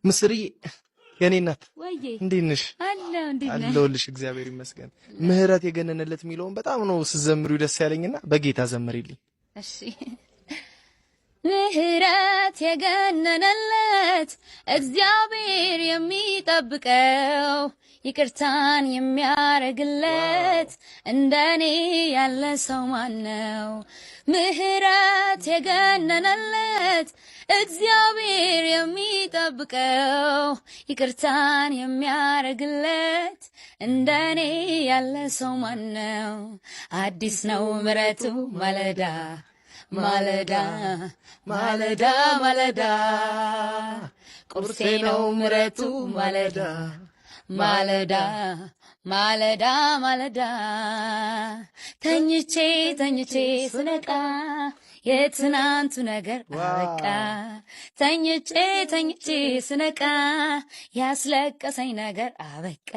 ምስሪ የኔ እናት ወይዬ እንዴት ነሽ? አለሁልሽ እግዚአብሔር ይመስገን። ምህረት የገነነለት የሚለውን በጣም ነው ስዘምሪው ደስ ያለኝና በጌታ ዘምሪልኝ። እሺ ምህረት የገነነለት እግዚአብሔር የሚጠብቀው ይቅርታን የሚያረግለት እንደኔ ያለ ሰው ማነው? ምህረት የገነነለት እግዚአብሔር የሚጠብቀው ይቅርታን የሚያረግለት እንደኔ ያለ ሰው ማነው? አዲስ ነው ምህረቱ ማለዳ ማለዳ ማለዳ ማለዳ ቁርሴ ነው ምህረቱ ማለዳ ማለዳ ማለዳ ማለዳ ተኝቼ ተኝቼ ስነቃ የትናንቱ ነገር አበቃ። ተኝቼ ተኝቼ ስነቃ ያስለቀሰኝ ነገር አበቃ።